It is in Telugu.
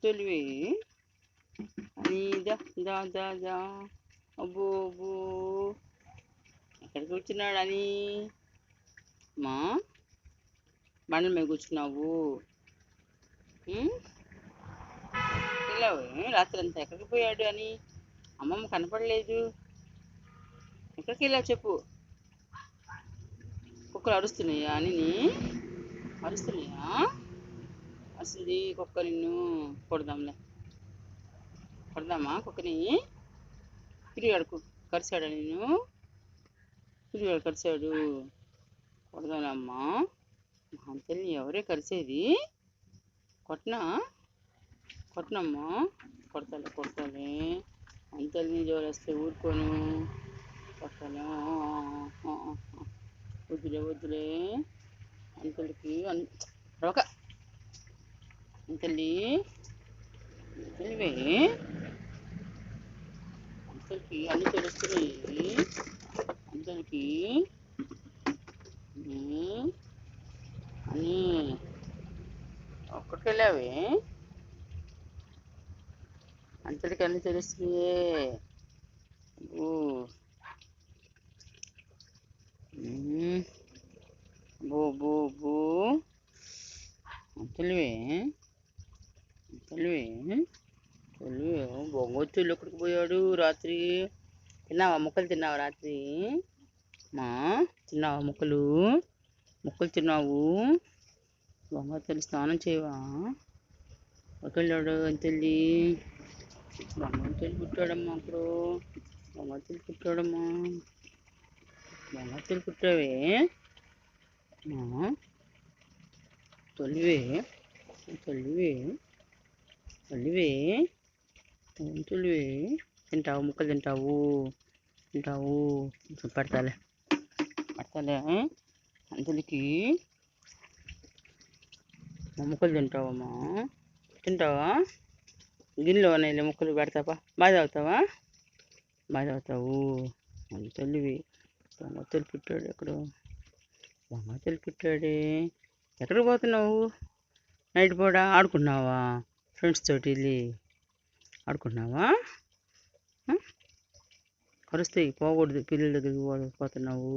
తెలివి అని దా దా దా దా అబ్బో అబ్బో ఎక్కడికి కూర్చున్నాడు అని మా బండల మీద కూర్చున్నావు. వెళ్ళావు రాత్రి అంతా ఎక్కడికి పోయాడు అని అమ్మమ్మ కనపడలేదు. ఎక్కడికి వెళ్ళావు చెప్పు. కుక్కలు అరుస్తున్నాయా అని అరుస్తున్నాయా? అరుస్తుంది కుక్క. నిన్ను కొడదామా కుక్కని? పిరిగాడు కరిచాడా నిన్ను? పిరిగాడు కరిచాడు. కొడదానమ్మా. అంతల్ని ఎవరే కరిచేది? కొట్టనమ్మా. కొడతాలే అంతల్ని జోరేస్తే ఊరుకోను. కొట్టాలి. వద్దులే అంతలికి రొక అంతలివే అంతలికి అన్ని తెలుస్తున్నాయి. అంతలికి అని ఒక్కడికి వెళ్ళావే. అంతలికి అన్ని తెలుస్తున్నాయే. బో బో బో తెలివే బొంగొత్తులు ఎక్కడికి పోయాడు రాత్రి? తిన్నావా ముక్కలు? తిన్నావా రాత్రి? తిన్నావా ముక్కలు తిన్నావు? బొంగొత్తులు స్నానం చేయవా? ఒకళ్ళాడు అంతల్లి బొంగొత్తులు పుట్టాడమ్మా. అప్పుడు బొంగొత్తులు పుట్టావే. తొలివే తింటావు ముక్కలు తింటావు పెడతాలే అంతలికి ముక్కలు తింటావా? గిన్నెలో ఉన్నాయి ముక్కలు పెడతావా? బాగా తాగుతావు. అంతలివి బొంగొత్తులు పుట్టాడు. బొంగొత్తులు పుట్టాడే. ఎక్కడికి పోతున్నావు నైట్ పూట? ఆడుకున్నావా ఫ్రెండ్స్ తోటి? వెళ్ళి ఆడుకున్నావా? కరుస్తాయి పోకూడదు. పిల్లల దగ్గరికి పోతున్నావు.